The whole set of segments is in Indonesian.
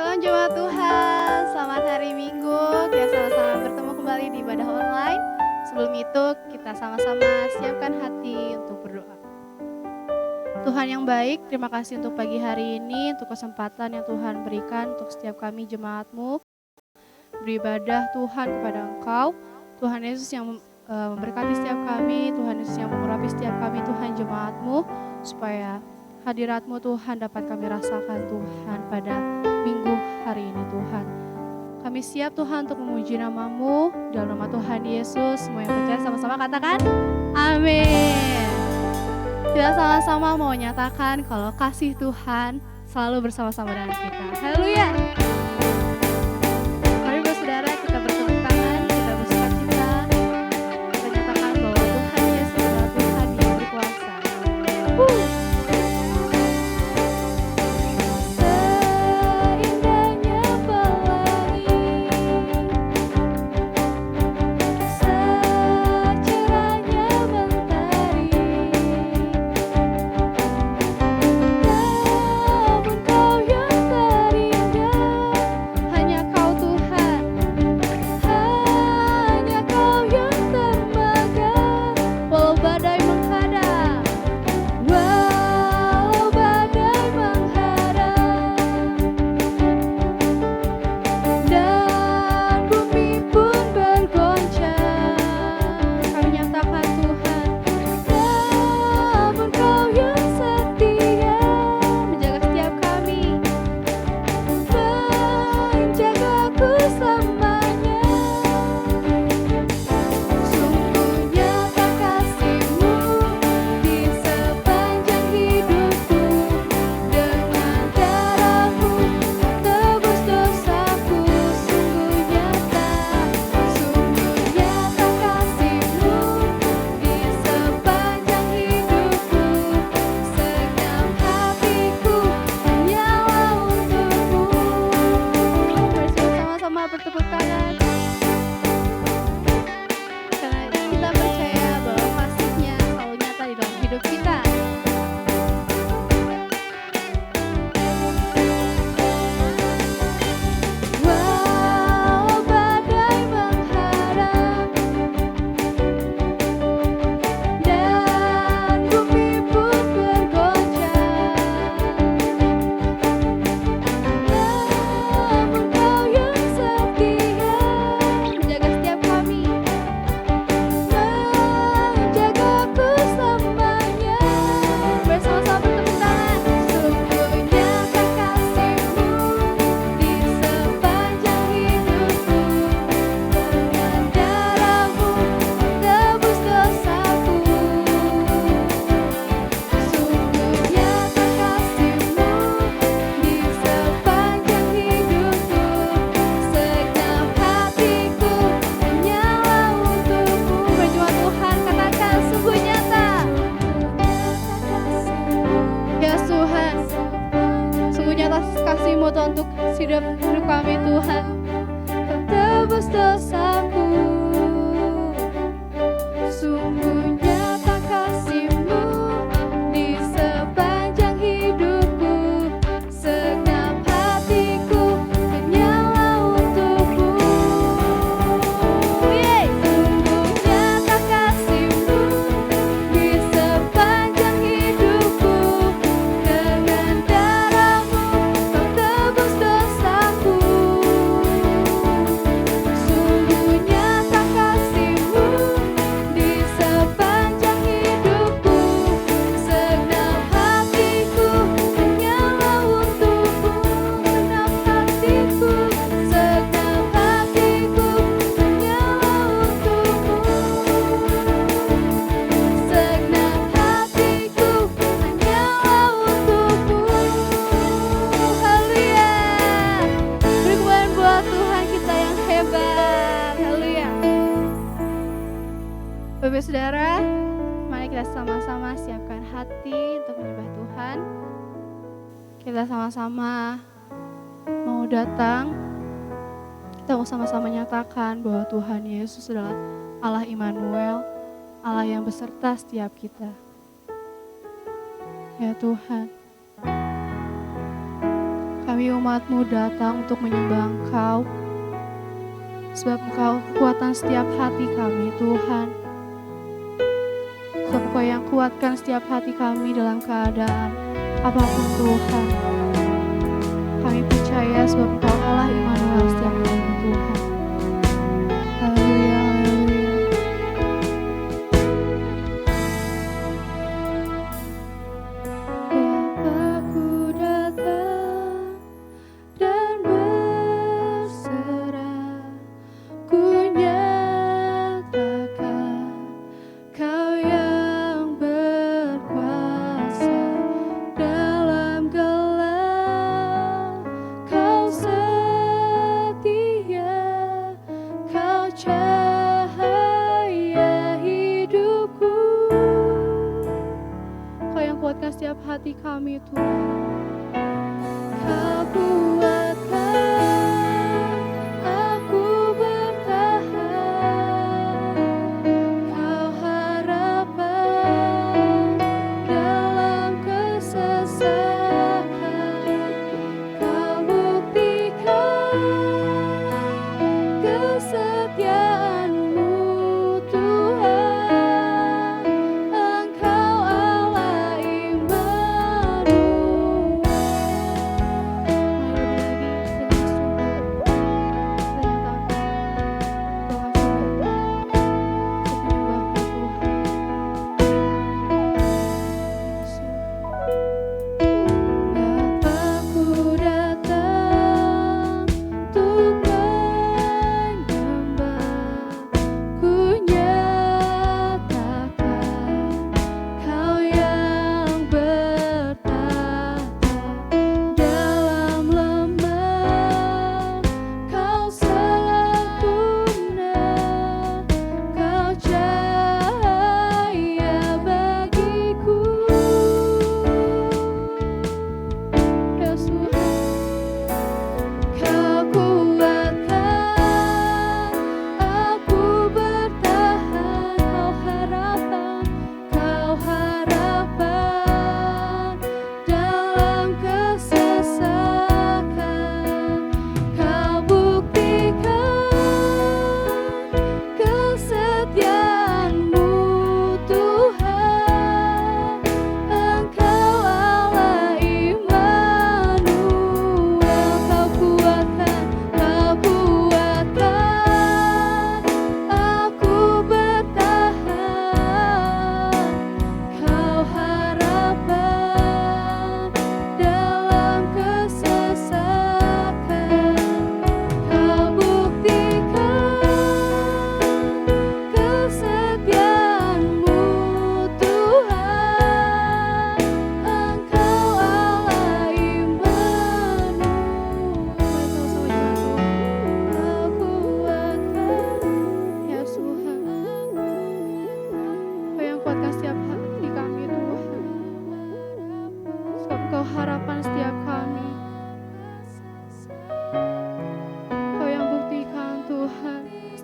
Shalom jemaat Tuhan, selamat hari Minggu. Kita sama-sama bertemu kembali di ibadah online. Sebelum itu kita sama-sama siapkan hati untuk berdoa. Tuhan yang baik, terima kasih untuk pagi hari ini, untuk kesempatan yang Tuhan berikan untuk setiap kami jemaat-Mu beribadah Tuhan kepada Engkau. Tuhan Yesus yang memberkati setiap kami, Tuhan Yesus yang mengurapi setiap kami, Tuhan jemaat-Mu, supaya hadirat-Mu Tuhan dapat kami rasakan Tuhan pada minggu hari ini Tuhan. Kami siap Tuhan untuk memuji nama-Mu, dalam nama Tuhan Yesus. Semua yang percaya sama-sama katakan amin. Kita sama-sama mau nyatakan kalau kasih Tuhan selalu bersama-sama dengan kita. Haleluya. Mari saudara kita bertepuk tangan, kita bersukacita, kita nyatakan bahwa Tuhan Yesus adalah Tuhan yang berkuasa. Bapak saudara, mari kita sama-sama siapkan hati untuk menyembah Tuhan. Kita sama-sama mau datang, kita mau sama-sama nyatakan bahwa Tuhan Yesus adalah Allah Immanuel, Allah yang beserta setiap kita. Ya Tuhan, kami kami umat-Mu datang untuk menyembah Engkau. Sebab Engkau kekuatan setiap hati kami, Tuhan. Sebab Engkau yang kuatkan setiap hati kami dalam keadaan apapun, Tuhan. Kami percaya sebab Engkau Allah Immanuel setiap kami, Tuhan. Haleluya, haleluya. Bapa-Ku datang dan berserah, ku nyatakan Kau yang berkuasa dalam gelap. Kau setia, Kau cahaya hidupku. Kau yang kuatkan setiap hati kami, Tuhan. Kau kuatkan aku bertahan. Kau harapan dalam kesesakan. Kau buktikan kesetiaan-Mu, Tuhan. Engkau Allah Immanuel.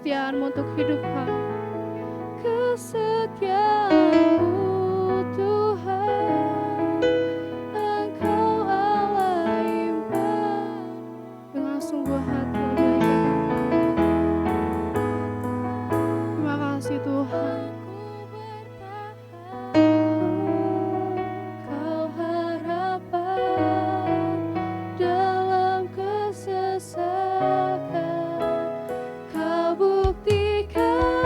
kesetiaan-Mu untuk hidup kami. Kesetiaan-Mu Tuhan, Engkau Allah Immanuel. Dengan sungguh hati terima kasih Tuhan. Kau harapan dalam kesesakan, Kau buktikan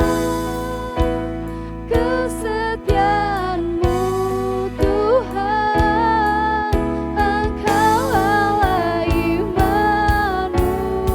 kesetiaan-Mu Tuhan, Engkau Allah Immanuel.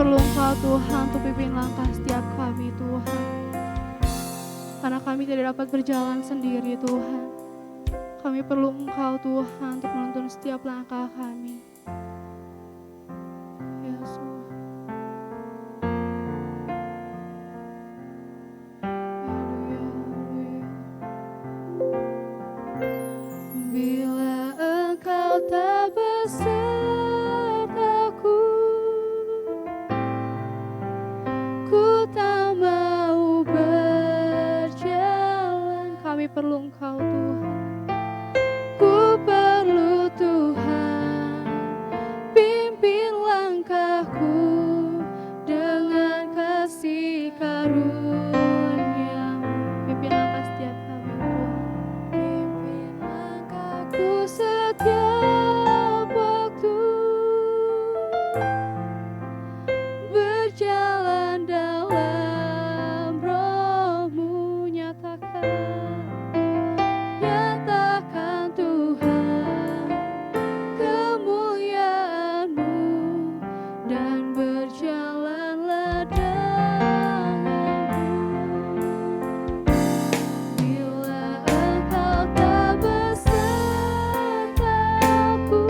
perlu Engkau Tuhan untuk pimpin langkah setiap kami Tuhan. Karena kami tidak dapat berjalan sendiri Tuhan. Kami perlu Engkau Tuhan untuk menuntun setiap langkah kami. Yesus. Bila Engkau tak besertaku, ku tak mau berjalan. Kami perlu Engkau Tuhan. Ku perlu Tuhan, pimpin langkahku dengan kasih karunia-Mu. Pimpin langkah setiap kami Tuhan. Pimpin langkahku setiap waktu, berjalan dalam Roh-Mu. Nyatakan Tuhan kemuliaan-Mu, dan berjalanlah denganku. Bila Engkau tak besertaku,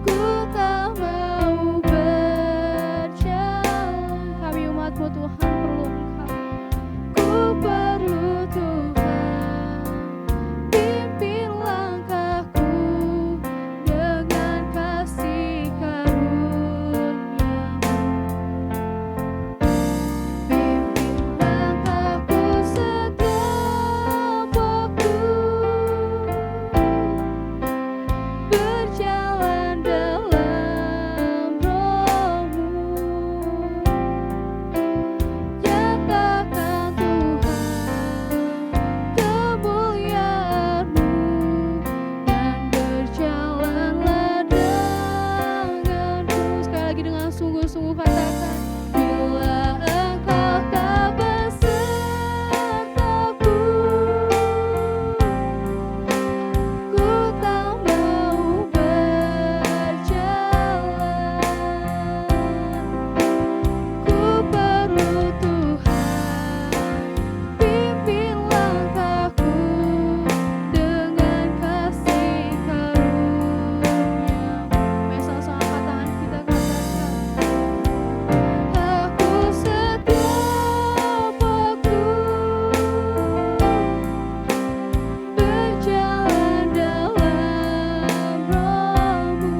ku tak mau berjalan. Kami umat-Mu Tuhan perlu Engkau. Ku perlu Tuhan, pimpin langkahku dengan kasih karunia-Mu. Pimpin langkahku setiap waktu, berjalan dalam Roh-Mu. Nyatakan Tuhan kemuliaan-Mu, dan berjalanlah denganku. Sekali lagi dengan sungguh-sungguh katakan, bila Engkau tak besertaku, ku tak mau berjalan. Ku perlu Tuhan, pimpin langkahku dengan kasih karunia-Mu. Mari sama-sama angkat tangan kita katakan, aku setiap waktu berjalan dalam Roh-Mu.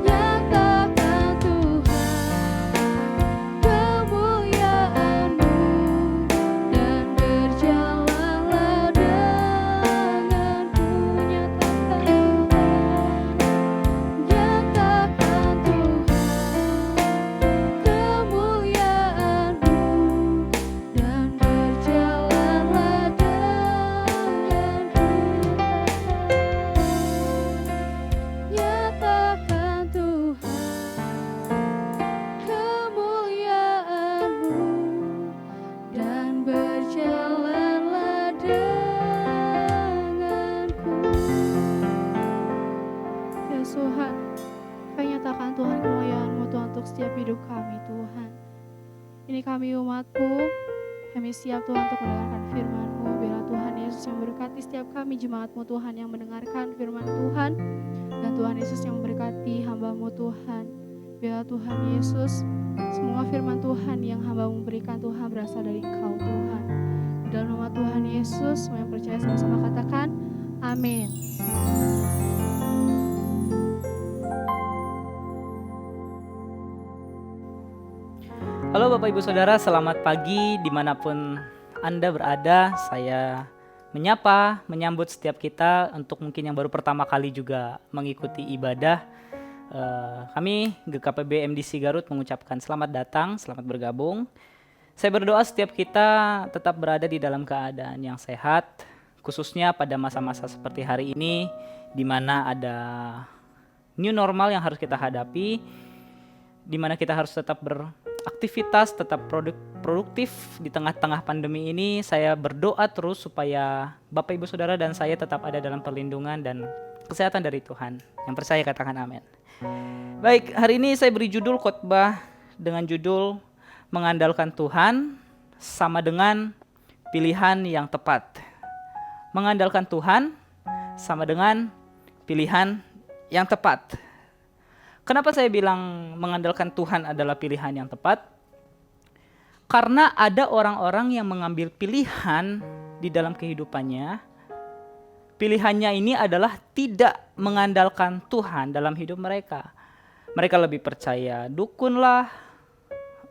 Nyatakan Tuhan kemuliaan-Mu, dan berjalanlah denganku. Nyatakan Tuhan kemuliaan-Mu, dan berjalanlah denganku. Nyatakan Tuhan kemuliaan-Mu, dan berjalanlah denganku. Ya Tuhan, kami nyatakan Tuhan kemuliaan-Mu Tuhan untuk setiap hidup kami Tuhan. Ini kami umat-Mu, kami siap Tuhan untuk mendengarkan firman-Mu. Biarlah Tuhan Yesus yang memberkati setiap kami jemaat-Mu Tuhan yang mendengarkan firman Tuhan, dan Tuhan Yesus yang memberkati hamba-Mu Tuhan. Biarlah Tuhan Yesus, semua firman Tuhan yang hamba-Mu berikan Tuhan berasal dari Engkau Tuhan. Di dalam nama Tuhan Yesus, semua yang percaya sama-sama katakan amin. Halo Bapak Ibu Saudara, selamat pagi dimanapun Anda berada. Saya menyambut setiap kita untuk mungkin yang baru pertama kali juga mengikuti ibadah. Kami GKPB MDC Garut mengucapkan selamat datang, selamat bergabung. Saya berdoa setiap kita tetap berada di dalam keadaan yang sehat, khususnya pada masa-masa seperti hari ini, di mana ada new normal yang harus kita hadapi, di mana kita harus tetap aktivitas, tetap produktif di tengah-tengah pandemi ini. Saya berdoa terus supaya Bapak Ibu Saudara dan saya tetap ada dalam perlindungan dan kesehatan dari Tuhan. Yang percaya katakan amin. Baik, hari ini saya beri judul khotbah dengan judul Mengandalkan Tuhan sama dengan pilihan yang tepat. Mengandalkan Tuhan sama dengan pilihan yang tepat. Kenapa saya bilang mengandalkan Tuhan adalah pilihan yang tepat? Karena ada orang-orang yang mengambil pilihan di dalam kehidupannya. Pilihannya ini adalah tidak mengandalkan Tuhan dalam hidup mereka. Mereka lebih percaya dukun lah,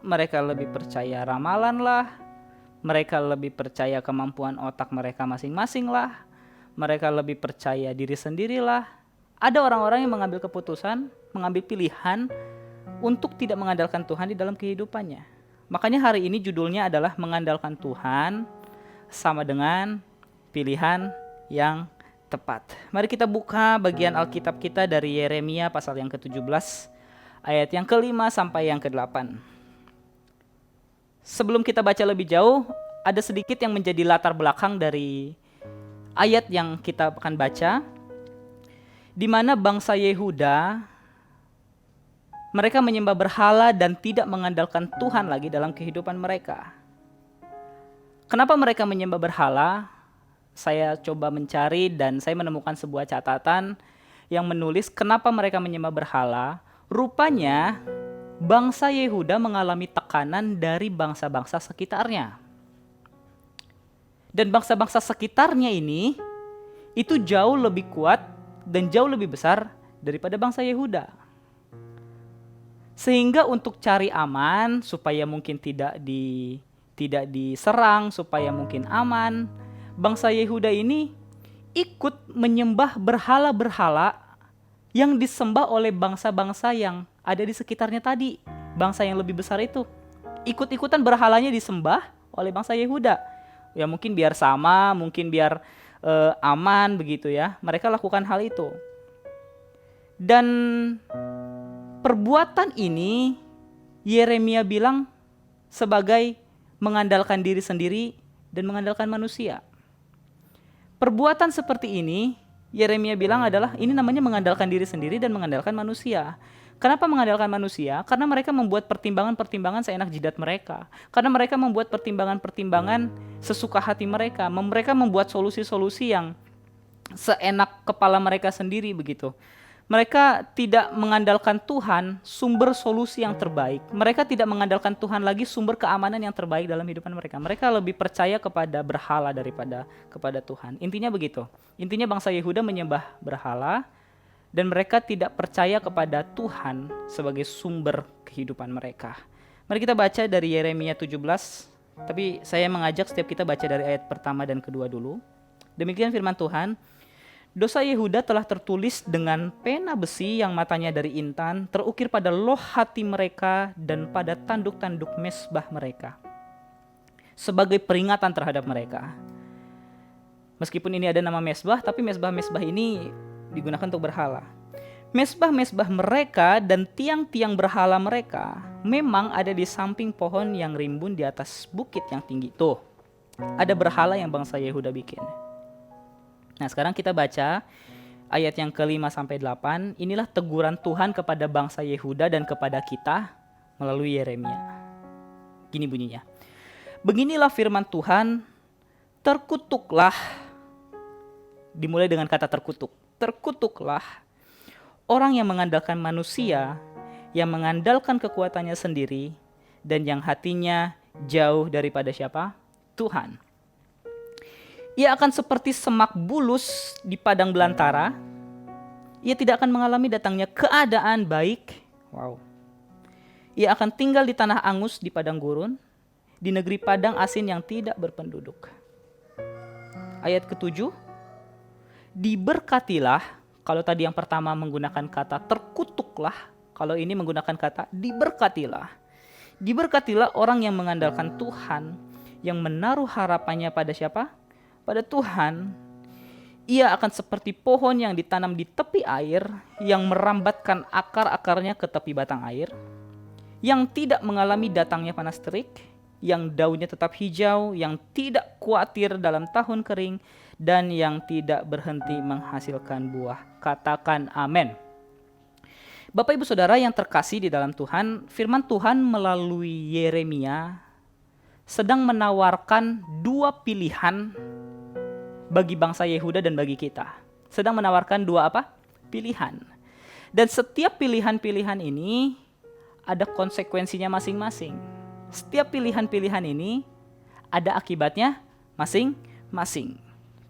mereka lebih percaya ramalan lah, mereka lebih percaya kemampuan otak mereka masing-masing lah, mereka lebih percaya diri sendirilah. Ada orang-orang yang mengambil keputusan, mengambil pilihan untuk tidak mengandalkan Tuhan di dalam kehidupannya. Makanya hari ini judulnya adalah mengandalkan Tuhan sama dengan pilihan yang tepat. Mari kita buka bagian Alkitab kita dari Yeremia pasal yang ke-17 ayat yang ke-5 sampai yang ke-8. Sebelum kita baca lebih jauh, ada sedikit yang menjadi latar belakang dari ayat yang kita akan baca, di mana bangsa Yehuda mereka menyembah berhala dan tidak mengandalkan Tuhan lagi dalam kehidupan mereka. Kenapa mereka menyembah berhala? Saya coba mencari dan saya menemukan sebuah catatan yang menulis kenapa mereka menyembah berhala. Rupanya bangsa Yehuda mengalami tekanan dari bangsa-bangsa sekitarnya. Dan bangsa-bangsa sekitarnya ini itu jauh lebih kuat dan jauh lebih besar daripada bangsa Yehuda. Sehingga untuk cari aman supaya mungkin tidak diserang, supaya mungkin aman, bangsa Yehuda ini ikut menyembah berhala-berhala yang disembah oleh bangsa-bangsa yang ada di sekitarnya tadi. Bangsa yang lebih besar itu ikut-ikutan berhalanya disembah oleh bangsa Yehuda. Ya mungkin biar sama, mungkin biar aman begitu ya. Mereka lakukan hal itu. Dan perbuatan ini Yeremia bilang sebagai mengandalkan diri sendiri dan mengandalkan manusia. Perbuatan seperti ini Yeremia bilang adalah ini namanya mengandalkan diri sendiri dan mengandalkan manusia. Kenapa mengandalkan manusia? Karena mereka membuat pertimbangan-pertimbangan seenak jidat mereka. Karena mereka membuat pertimbangan-pertimbangan sesuka hati mereka. Mereka membuat solusi-solusi yang seenak kepala mereka sendiri begitu. Mereka tidak mengandalkan Tuhan sumber solusi yang terbaik. Mereka tidak mengandalkan Tuhan lagi sumber keamanan yang terbaik dalam kehidupan mereka. Mereka lebih percaya kepada berhala daripada kepada Tuhan. Intinya begitu. Intinya bangsa Yehuda menyembah berhala dan mereka tidak percaya kepada Tuhan sebagai sumber kehidupan mereka. Mari kita baca dari Yeremia 17, tapi saya mengajak setiap kita baca dari ayat pertama dan kedua dulu. Demikian firman Tuhan, dosa Yehuda telah tertulis dengan pena besi yang matanya dari intan, terukir pada loh hati mereka dan pada tanduk-tanduk mesbah mereka, sebagai peringatan terhadap mereka. Meskipun ini ada nama mesbah, tapi mesbah-mesbah ini digunakan untuk berhala. Mesbah-mesbah mereka dan tiang-tiang berhala mereka memang ada di samping pohon yang rimbun di atas bukit yang tinggi. Tuh, ada berhala yang bangsa Yehuda bikin. Nah, sekarang kita baca ayat yang ke-5 sampai 8. Inilah teguran Tuhan kepada bangsa Yehuda dan kepada kita melalui Yeremia. Gini bunyinya. Beginilah firman Tuhan, terkutuklah. Dimulai dengan kata terkutuk. Terkutuklah orang yang mengandalkan manusia, yang mengandalkan kekuatannya sendiri, dan yang hatinya jauh daripada siapa? Tuhan. Ia akan seperti semak bulus di padang belantara. Ia tidak akan mengalami datangnya keadaan baik. Wow. Ia akan tinggal di tanah angus di padang gurun, di negeri padang asin yang tidak berpenduduk. Ayat ke-7. Diberkatilah, kalau tadi yang pertama menggunakan kata terkutuklah, kalau ini menggunakan kata diberkatilah. Diberkatilah orang yang mengandalkan Tuhan, yang menaruh harapannya pada siapa? Pada Tuhan. Ia akan seperti pohon yang ditanam di tepi air, yang merambatkan akar-akarnya ke tepi batang air. yang tidak mengalami datangnya panas terik, yang daunnya tetap hijau, yang tidak khawatir dalam tahun kering, dan yang tidak berhenti menghasilkan buah. Katakan amin. Bapak Ibu Saudara yang terkasih di dalam Tuhan, firman Tuhan melalui Yeremia sedang menawarkan dua pilihan bagi bangsa Yehuda dan bagi kita. Sedang menawarkan dua apa? Pilihan. Dan setiap pilihan-pilihan ini ada konsekuensinya masing-masing. Setiap pilihan-pilihan ini ada akibatnya masing-masing.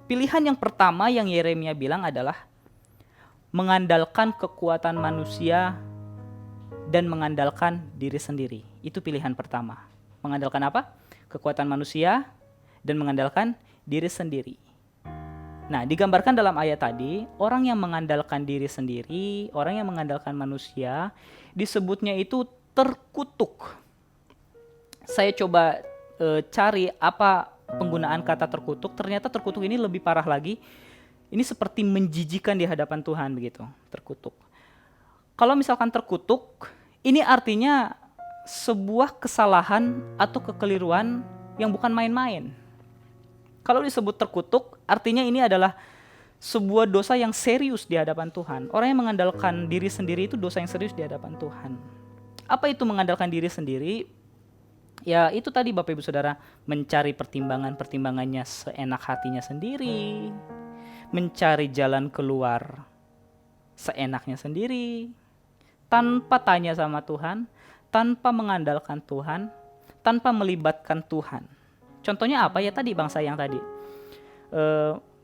Pilihan yang pertama yang Yeremia bilang adalah mengandalkan kekuatan manusia dan mengandalkan diri sendiri. Itu pilihan pertama. Mengandalkan apa? Kekuatan manusia dan mengandalkan diri sendiri. Nah, digambarkan dalam ayat tadi, orang yang mengandalkan diri sendiri, orang yang mengandalkan manusia, disebutnya itu terkutuk. Saya coba cari apa penggunaan kata terkutuk, ternyata terkutuk ini lebih parah lagi. Ini seperti menjijikan di hadapan Tuhan begitu, terkutuk. Kalau misalkan terkutuk, ini artinya sebuah kesalahan atau kekeliruan yang bukan main-main. Kalau disebut terkutuk, artinya ini adalah sebuah dosa yang serius di hadapan Tuhan. Orang yang mengandalkan diri sendiri itu dosa yang serius di hadapan Tuhan. Apa itu mengandalkan diri sendiri? Ya itu tadi Bapak Ibu Saudara, mencari pertimbangannya seenak hatinya sendiri, mencari jalan keluar seenaknya sendiri, tanpa tanya sama Tuhan, tanpa mengandalkan Tuhan, tanpa melibatkan Tuhan. Contohnya apa ya tadi bangsa yang tadi?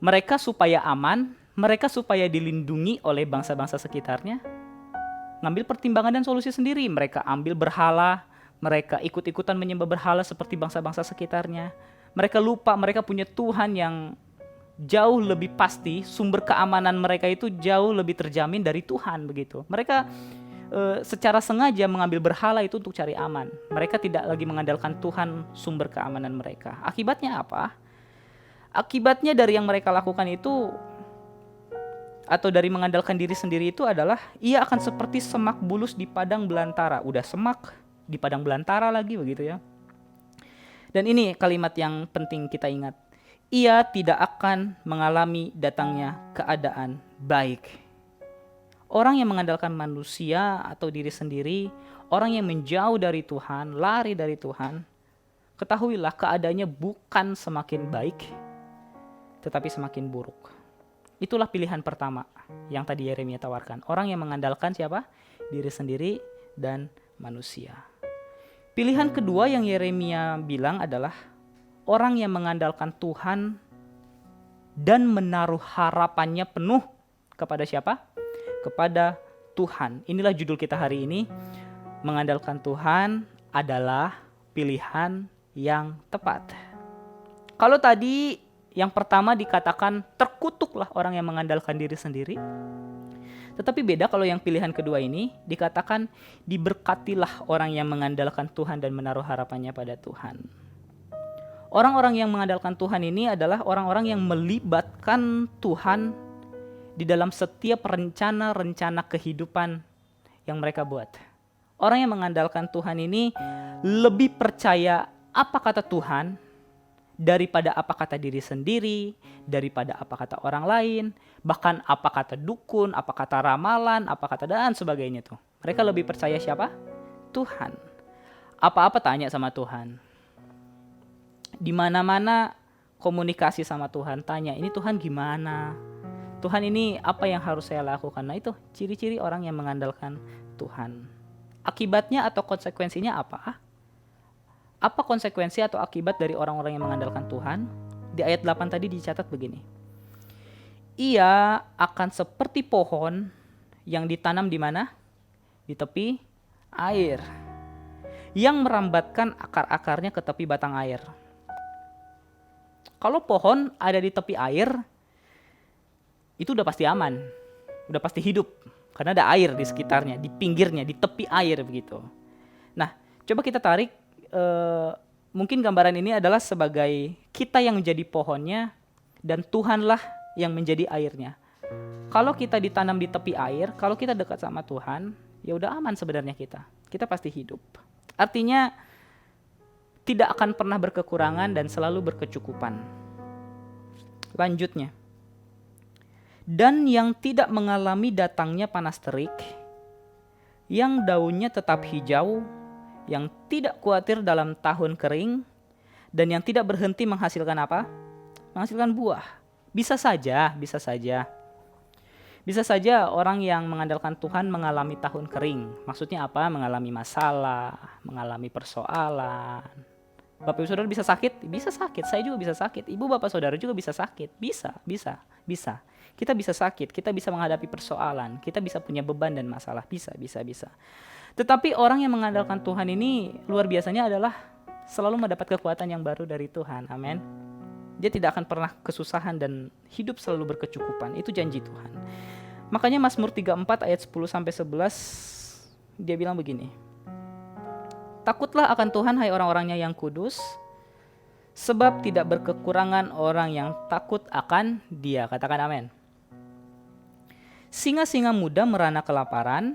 Mereka supaya aman, mereka supaya dilindungi oleh bangsa-bangsa sekitarnya, ngambil pertimbangan dan solusi sendiri. Mereka ambil berhala, mereka ikut-ikutan menyembah berhala seperti bangsa-bangsa sekitarnya. Mereka lupa mereka punya Tuhan yang jauh lebih pasti, sumber keamanan mereka itu jauh lebih terjamin dari Tuhan begitu. Mereka secara sengaja mengambil berhala itu untuk cari aman. Mereka tidak lagi mengandalkan Tuhan sumber keamanan mereka. Akibatnya apa? Akibatnya dari yang mereka lakukan itu, atau dari mengandalkan diri sendiri itu adalah ia akan seperti semak bulus di padang belantara. Udah semak di padang belantara lagi begitu ya. Dan ini kalimat yang penting kita ingat. Ia tidak akan mengalami datangnya keadaan baik. Orang yang mengandalkan manusia atau diri sendiri, orang yang menjauh dari Tuhan, lari dari Tuhan, ketahuilah keadaannya bukan semakin baik, tetapi semakin buruk. Itulah pilihan pertama yang tadi Yeremia tawarkan. Orang yang mengandalkan siapa? Diri sendiri dan manusia. Pilihan kedua yang Yeremia bilang adalah orang yang mengandalkan Tuhan dan menaruh harapannya penuh kepada siapa? Kepada Tuhan. Inilah judul kita hari ini. Mengandalkan Tuhan adalah pilihan yang tepat. Kalau tadi yang pertama dikatakan terkutuklah orang yang mengandalkan diri sendiri. Tetapi beda kalau yang pilihan kedua ini dikatakan diberkatilah orang yang mengandalkan Tuhan dan menaruh harapannya pada Tuhan. Orang-orang yang mengandalkan Tuhan ini adalah orang-orang yang melibatkan Tuhan di dalam setiap rencana-rencana kehidupan yang mereka buat. Orang yang mengandalkan Tuhan ini lebih percaya apa kata Tuhan daripada apa kata diri sendiri, daripada apa kata orang lain, bahkan apa kata dukun, apa kata ramalan, apa kata dan sebagainya tuh. Mereka lebih percaya siapa? Tuhan. Apa-apa tanya sama Tuhan. Di mana-mana komunikasi sama Tuhan, tanya ini Tuhan gimana? Tuhan ini apa yang harus saya lakukan? Nah itu ciri-ciri orang yang mengandalkan Tuhan. Akibatnya atau konsekuensinya apa? Apa konsekuensi atau akibat dari orang-orang yang mengandalkan Tuhan? Di ayat 8 tadi dicatat begini. Ia akan seperti pohon yang ditanam di mana? Di tepi air. Yang merambatkan akar-akarnya ke tepi batang air. Kalau pohon ada di tepi air, itu udah pasti aman, udah pasti hidup, karena ada air di sekitarnya, di pinggirnya, di tepi air begitu. Nah, coba kita tarik, mungkin gambaran ini adalah sebagai kita yang menjadi pohonnya dan Tuhanlah yang menjadi airnya. Kalau kita ditanam di tepi air, kalau kita dekat sama Tuhan, ya udah aman sebenarnya kita. Kita pasti hidup. Artinya tidak akan pernah berkekurangan dan selalu berkecukupan. Lanjutnya. Dan yang tidak mengalami datangnya panas terik, yang daunnya tetap hijau, yang tidak khawatir dalam tahun kering, dan yang tidak berhenti menghasilkan apa? Menghasilkan buah. Bisa saja. Bisa saja orang yang mengandalkan Tuhan mengalami tahun kering. Maksudnya apa? Mengalami masalah, mengalami persoalan. Bapak ibu saudara bisa sakit? Bisa sakit, saya juga bisa sakit. Ibu bapak saudara juga bisa sakit. Bisa. Kita bisa sakit, kita bisa menghadapi persoalan, kita bisa punya beban dan masalah. Bisa. Tetapi orang yang mengandalkan Tuhan ini luar biasanya adalah selalu mendapat kekuatan yang baru dari Tuhan. Amin. Dia tidak akan pernah kesusahan dan hidup selalu berkecukupan. Itu janji Tuhan. Makanya Mazmur 34 ayat 10-11 dia bilang begini. Takutlah akan Tuhan hai orang-orangnya yang kudus, sebab tidak berkekurangan orang yang takut akan Dia. Katakan amin. Singa-singa muda merana kelaparan.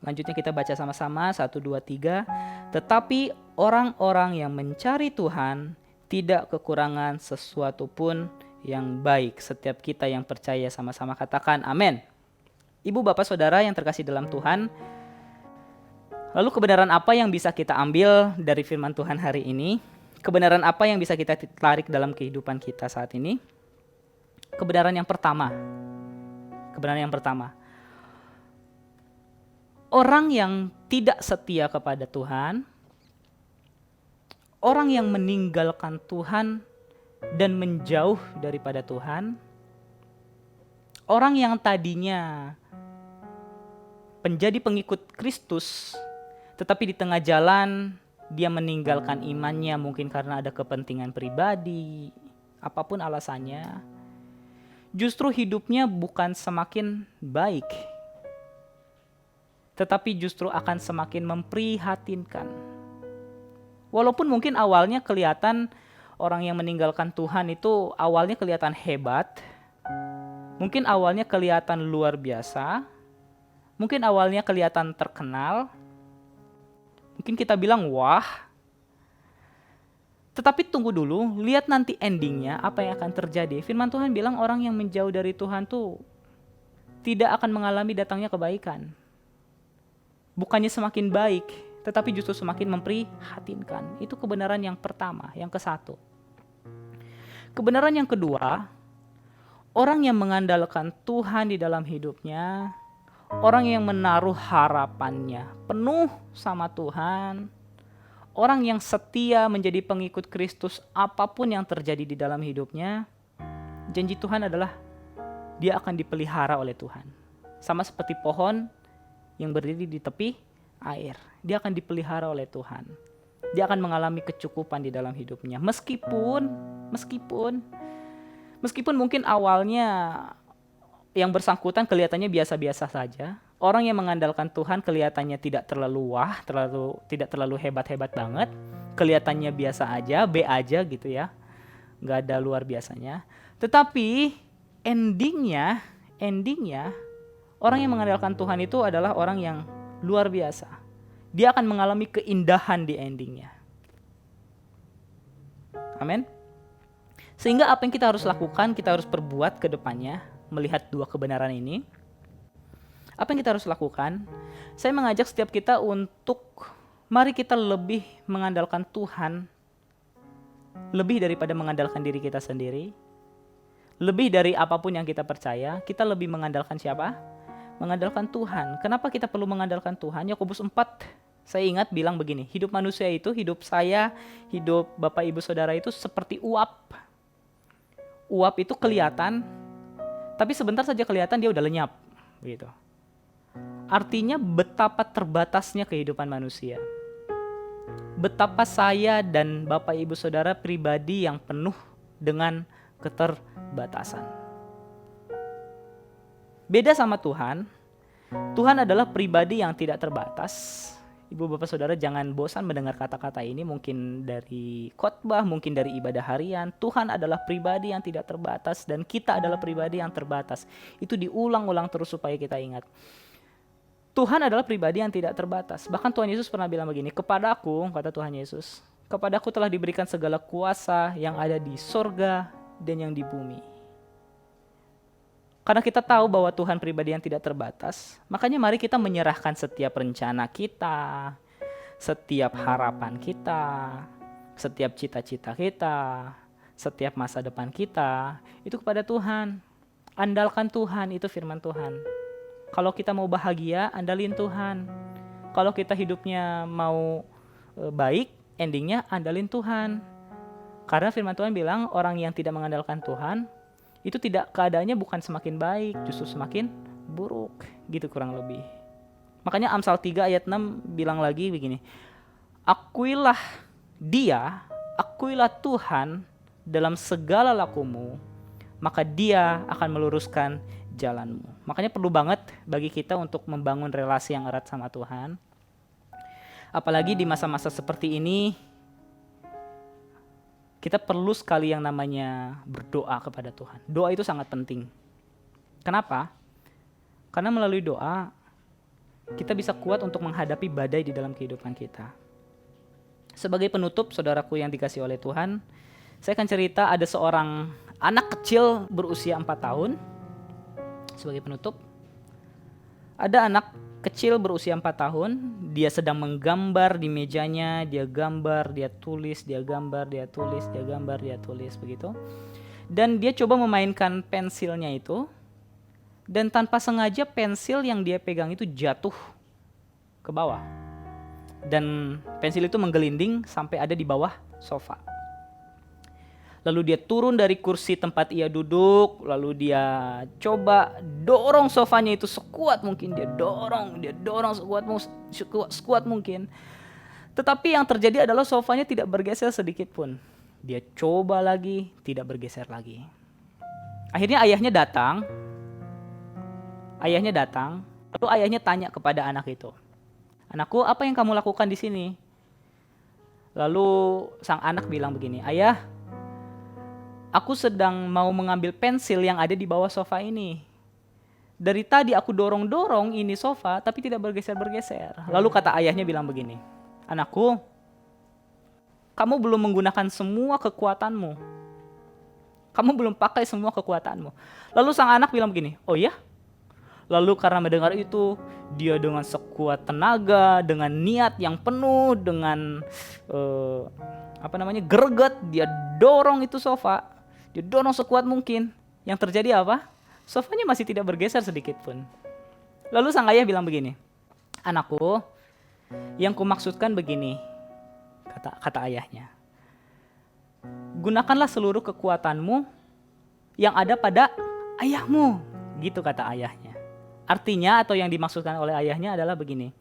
Lanjutnya kita baca sama-sama 1, 2, 3. Tetapi orang-orang yang mencari Tuhan tidak kekurangan sesuatu pun yang baik. Setiap kita yang percaya sama-sama katakan amin. Ibu bapak saudara yang terkasih dalam Tuhan, lalu kebenaran apa yang bisa kita ambil dari firman Tuhan hari ini? Kebenaran apa yang bisa kita tarik dalam kehidupan kita saat ini? Kebenaran yang pertama. Orang yang tidak setia kepada Tuhan, orang yang meninggalkan Tuhan dan menjauh daripada Tuhan, orang yang tadinya menjadi pengikut Kristus, tetapi di tengah jalan dia meninggalkan imannya mungkin karena ada kepentingan pribadi, apapun alasannya, justru hidupnya bukan semakin baik, tetapi justru akan semakin memprihatinkan. Walaupun mungkin awalnya kelihatan orang yang meninggalkan Tuhan itu awalnya kelihatan hebat, mungkin awalnya kelihatan luar biasa, mungkin awalnya kelihatan terkenal, mungkin kita bilang wah. Tetapi tunggu dulu, lihat nanti endingnya apa yang akan terjadi. Firman Tuhan bilang orang yang menjauh dari Tuhan tuh tidak akan mengalami datangnya kebaikan. Bukannya semakin baik, tetapi justru semakin memprihatinkan. Itu kebenaran yang pertama, yang ke-1. Kebenaran yang kedua, orang yang mengandalkan Tuhan di dalam hidupnya, orang yang menaruh harapannya penuh sama Tuhan, orang yang setia menjadi pengikut Kristus apapun yang terjadi di dalam hidupnya, janji Tuhan adalah dia akan dipelihara oleh Tuhan. Sama seperti pohon yang berdiri di tepi air. Dia akan dipelihara oleh Tuhan. Dia akan mengalami kecukupan di dalam hidupnya. Meskipun mungkin awalnya yang bersangkutan kelihatannya biasa-biasa saja. Orang yang mengandalkan Tuhan kelihatannya tidak terlalu tidak terlalu hebat-hebat banget. Kelihatannya biasa aja, B aja gitu ya. Nggak ada luar biasanya. Tetapi endingnya orang yang mengandalkan Tuhan itu adalah orang yang luar biasa. Dia akan mengalami keindahan di endingnya. Amin. Sehingga apa yang kita harus lakukan, kita harus perbuat ke depannya, melihat dua kebenaran ini. Apa yang kita harus lakukan? Saya mengajak setiap kita untuk mari kita lebih mengandalkan Tuhan, lebih daripada mengandalkan diri kita sendiri. Lebih dari apapun yang kita percaya, kita lebih mengandalkan siapa? Mengandalkan Tuhan. Kenapa kita perlu mengandalkan Tuhan? Yakobus 4, saya ingat bilang begini, hidup manusia itu, hidup saya, hidup Bapak Ibu Saudara itu seperti uap. Uap itu kelihatan, tapi sebentar saja kelihatan dia udah lenyap. Begitu. Artinya betapa terbatasnya kehidupan manusia. Betapa saya dan Bapak Ibu Saudara pribadi yang penuh dengan keterbatasan. Beda sama Tuhan. Tuhan adalah pribadi yang tidak terbatas, Ibu bapak saudara jangan bosan mendengar kata-kata ini, mungkin dari khotbah, mungkin dari ibadah harian. Tuhan adalah pribadi yang tidak terbatas dan kita adalah pribadi yang terbatas. Itu diulang-ulang terus supaya kita ingat. Tuhan adalah pribadi yang tidak terbatas. Bahkan Tuhan Yesus pernah bilang begini, kepadaku, kata Tuhan Yesus, kepadaku telah diberikan segala kuasa yang ada di sorga dan yang di bumi. Karena kita tahu bahwa Tuhan pribadi yang tidak terbatas, makanya mari kita menyerahkan setiap rencana kita, setiap harapan kita, setiap cita-cita kita, setiap masa depan kita, itu kepada Tuhan. Andalkan Tuhan, itu firman Tuhan. Kalau kita mau bahagia, andalin Tuhan. Kalau kita hidupnya mau baik, endingnya andalin Tuhan. Karena firman Tuhan bilang orang yang tidak mengandalkan Tuhan, itu tidak, keadaannya bukan semakin baik, justru semakin buruk, gitu kurang lebih. Makanya Amsal 3 ayat 6 bilang lagi begini, akuilah dia, akuilah Tuhan dalam segala lakumu, maka dia akan meluruskan jalanmu. Makanya perlu banget bagi kita untuk membangun relasi yang erat sama Tuhan. Apalagi di masa-masa seperti ini, kita perlu sekali yang namanya berdoa kepada Tuhan. Doa itu sangat penting. Kenapa? Karena melalui doa, kita bisa kuat untuk menghadapi badai di dalam kehidupan kita. Sebagai penutup, saudaraku yang dikasih oleh Tuhan, saya akan cerita ada seorang anak kecil berusia 4 tahun. Sebagai penutup, ada anak kecil berusia 4 tahun, dia sedang menggambar di mejanya, dia gambar, dia tulis, dia gambar, dia tulis, dia gambar, dia tulis, begitu. Dan dia coba memainkan pensilnya itu, dan tanpa sengaja pensil yang dia pegang itu jatuh ke bawah. Dan pensil itu menggelinding sampai ada di bawah sofa. Lalu dia turun dari kursi tempat ia duduk, lalu dia coba dorong sofanya itu sekuat mungkin, dia dorong sekuat mungkin. Tetapi yang terjadi adalah sofanya tidak bergeser sedikit pun. Dia coba lagi, tidak bergeser lagi. Akhirnya ayahnya datang, lalu ayahnya tanya kepada anak itu, "Anakku, apa yang kamu lakukan di sini?" Lalu sang anak bilang begini, "Ayah, aku sedang mau mengambil pensil yang ada di bawah sofa ini. Dari tadi aku dorong-dorong ini sofa, tapi tidak bergeser-bergeser." Lalu kata ayahnya bilang begini, "Anakku, kamu belum menggunakan semua kekuatanmu. Kamu belum pakai semua kekuatanmu." Lalu sang anak bilang begini, "Oh ya?" Lalu karena mendengar itu, dia dengan sekuat tenaga, dengan niat yang penuh, dengan greget, dia dorong itu sofa. Dia dorong sekuat mungkin. Yang terjadi apa? Sofanya masih tidak bergeser sedikit pun. Lalu sang ayah bilang begini, "Anakku, yang kumaksudkan begini," kata ayahnya. "Gunakanlah seluruh kekuatanmu yang ada pada ayahmu." Gitu kata ayahnya. Artinya atau yang dimaksudkan oleh ayahnya adalah begini.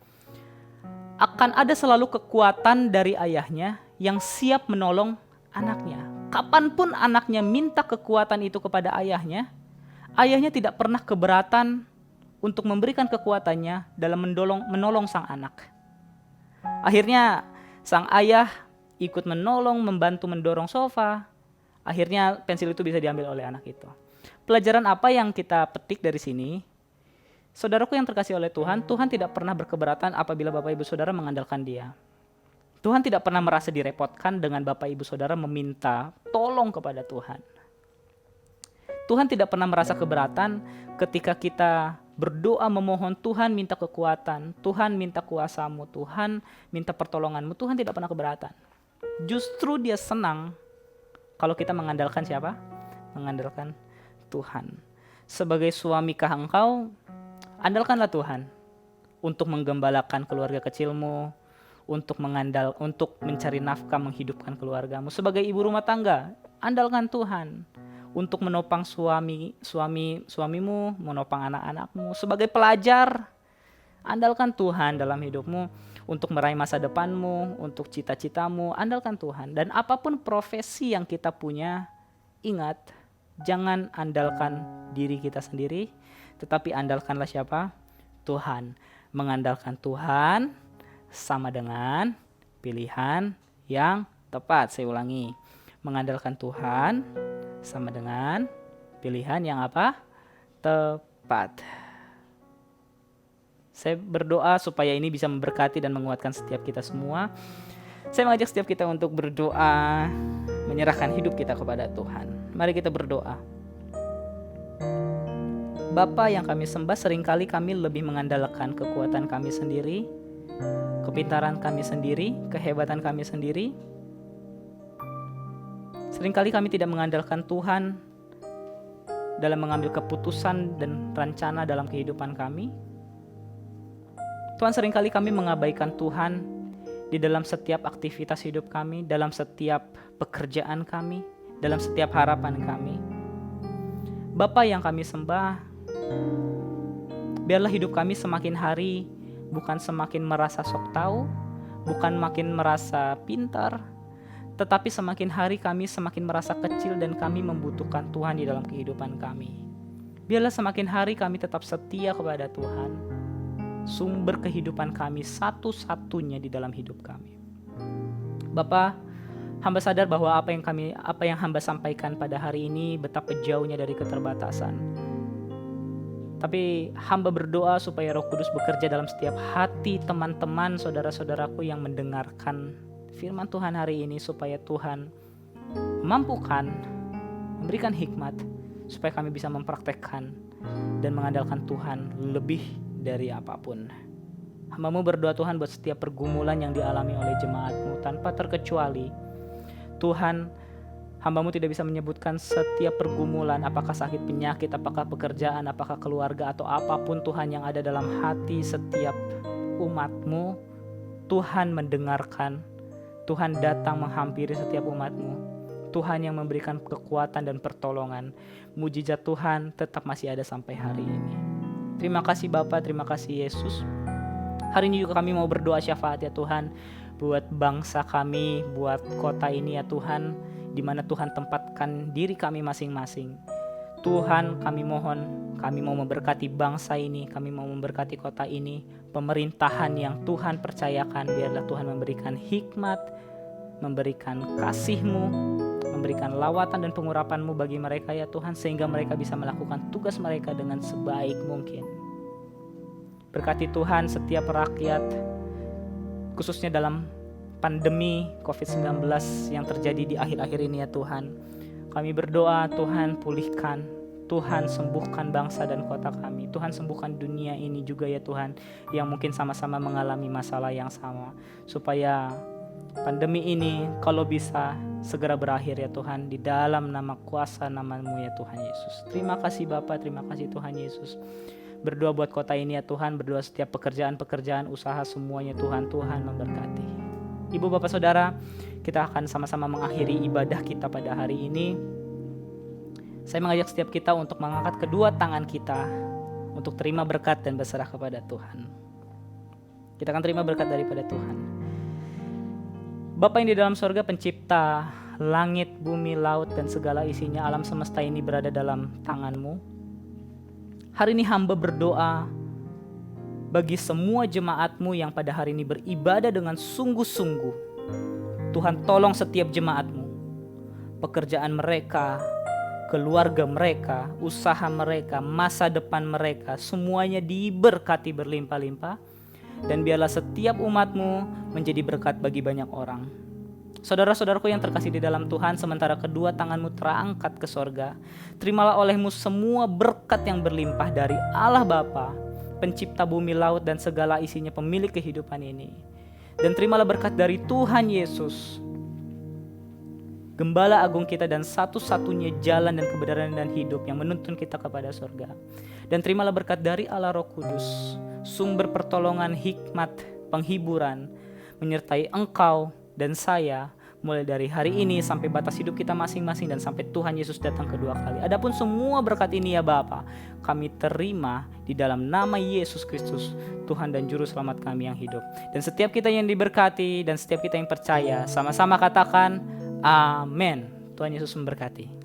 Akan ada selalu kekuatan dari ayahnya yang siap menolong anaknya. Kapanpun anaknya minta kekuatan itu kepada ayahnya, ayahnya tidak pernah keberatan untuk memberikan kekuatannya dalam menolong sang anak. Akhirnya sang ayah ikut membantu mendorong sofa. Akhirnya pensil itu bisa diambil oleh anak itu. Pelajaran apa yang kita petik dari sini? Saudaraku yang terkasih oleh Tuhan, Tuhan tidak pernah berkeberatan apabila Bapak Ibu Saudara mengandalkan Dia. Tuhan tidak pernah merasa direpotkan dengan Bapak Ibu Saudara meminta tolong kepada Tuhan. Tuhan tidak pernah merasa keberatan ketika kita berdoa memohon, Tuhan minta kekuatan, Tuhan minta kuasa-Mu, Tuhan minta pertolongan-Mu. Tuhan tidak pernah keberatan. Justru Dia senang kalau kita mengandalkan siapa? Mengandalkan Tuhan. Sebagai suamikah engkau, andalkanlah Tuhan untuk menggembalakan keluarga kecilmu, untuk mencari nafkah menghidupkan keluargamu. Sebagai ibu rumah tangga, andalkan Tuhan untuk menopang suamimu, menopang anak-anakmu. Sebagai pelajar, andalkan Tuhan dalam hidupmu untuk meraih masa depanmu, untuk cita-citamu, andalkan Tuhan. Dan apapun profesi yang kita punya, ingat, jangan andalkan diri kita sendiri, tetapi andalkanlah siapa? Tuhan. Mengandalkan Tuhan, sama dengan pilihan yang tepat. Saya ulangi. Mengandalkan Tuhan sama dengan pilihan yang apa? Tepat. Saya berdoa supaya ini bisa memberkati dan menguatkan setiap kita semua. Saya mengajak setiap kita untuk berdoa, menyerahkan hidup kita kepada Tuhan. Mari kita berdoa. Bapa yang kami sembah, seringkali kami lebih mengandalkan kekuatan kami sendiri, kepintaran kami sendiri, kehebatan kami sendiri. Seringkali kami tidak mengandalkan Tuhan dalam mengambil keputusan dan rencana dalam kehidupan kami. Tuhan, seringkali kami mengabaikan Tuhan di dalam setiap aktivitas hidup kami, dalam setiap pekerjaan kami, dalam setiap harapan kami. Bapa yang kami sembah, biarlah hidup kami semakin hari bukan semakin merasa sok tahu, bukan makin merasa pintar, tetapi semakin hari kami semakin merasa kecil dan kami membutuhkan Tuhan di dalam kehidupan kami. Biarlah semakin hari kami tetap setia kepada Tuhan, sumber kehidupan kami satu-satunya di dalam hidup kami. Bapa, hamba sadar bahwa apa yang hamba sampaikan pada hari ini betapa jauhnya dari keterbatasan. Tapi hamba berdoa supaya Roh Kudus bekerja dalam setiap hati teman-teman, saudara-saudaraku yang mendengarkan firman Tuhan hari ini, supaya Tuhan mampukan, memberikan hikmat, supaya kami bisa mempraktekkan dan mengandalkan Tuhan lebih dari apapun. Hamba-Mu berdoa Tuhan buat setiap pergumulan yang dialami oleh jemaat-Mu tanpa terkecuali. Tuhan, hamba-Mu tidak bisa menyebutkan setiap pergumulan, apakah sakit penyakit, apakah pekerjaan, apakah keluarga, atau apapun Tuhan yang ada dalam hati setiap umat-Mu. Tuhan mendengarkan, Tuhan datang menghampiri setiap umat-Mu. Tuhan yang memberikan kekuatan dan pertolongan. Mujizat Tuhan tetap masih ada sampai hari ini. Terima kasih Bapa, terima kasih Yesus. Hari ini juga kami mau berdoa syafaat ya Tuhan, buat bangsa kami, buat kota ini ya Tuhan, di mana Tuhan tempatkan diri kami masing-masing. Tuhan, kami mohon, kami mau memberkati bangsa ini, kami mau memberkati kota ini, pemerintahan yang Tuhan percayakan, biarlah Tuhan memberikan hikmat, memberikan kasih-Mu, memberikan lawatan dan pengurapan-Mu bagi mereka ya Tuhan, sehingga mereka bisa melakukan tugas mereka dengan sebaik mungkin. Berkati Tuhan setiap rakyat, khususnya dalam pandemi COVID-19 yang terjadi di akhir-akhir ini ya Tuhan. Kami berdoa Tuhan pulihkan, Tuhan sembuhkan bangsa dan kota kami. Tuhan sembuhkan dunia ini juga ya Tuhan, yang mungkin sama-sama mengalami masalah yang sama. Supaya pandemi ini kalau bisa segera berakhir ya Tuhan, di dalam nama kuasa nama-Mu ya Tuhan Yesus. Terima kasih Bapa, terima kasih Tuhan Yesus. Berdoa buat kota ini ya Tuhan, berdoa setiap pekerjaan-pekerjaan, usaha semuanya Tuhan, Tuhan memberkati. Ibu Bapak Saudara, kita akan sama-sama mengakhiri ibadah kita pada hari ini. Saya mengajak setiap kita untuk mengangkat kedua tangan kita untuk terima berkat dan berserah kepada Tuhan. Kita akan terima berkat daripada Tuhan. Bapa yang di dalam sorga, pencipta langit, bumi, laut, dan segala isinya, alam semesta ini berada dalam tangan-Mu. Hari ini hamba berdoa bagi semua jemaat-Mu yang pada hari ini beribadah dengan sungguh-sungguh. Tuhan, tolong setiap jemaat-Mu, pekerjaan mereka, keluarga mereka, usaha mereka, masa depan mereka, semuanya diberkati berlimpah-limpah. Dan biarlah setiap umat-Mu menjadi berkat bagi banyak orang. Saudara-saudaraku yang terkasih di dalam Tuhan, sementara kedua tangan-Mu terangkat ke sorga, terimalah oleh-Mu semua berkat yang berlimpah dari Allah Bapa, pencipta bumi, laut, dan segala isinya, pemilik kehidupan ini. Dan terimalah berkat dari Tuhan Yesus, Gembala agung kita dan satu-satunya jalan dan kebenaran dan hidup yang menuntun kita kepada surga. Dan terimalah berkat dari Allah Roh Kudus, sumber pertolongan, hikmat, penghiburan, menyertai engkau dan saya mulai dari hari ini sampai batas hidup kita masing-masing dan sampai Tuhan Yesus datang kedua kali. Adapun semua berkat ini ya Bapa, kami terima di dalam nama Yesus Kristus, Tuhan dan Juru Selamat kami yang hidup. Dan setiap kita yang diberkati dan setiap kita yang percaya, sama-sama katakan amin. Tuhan Yesus memberkati.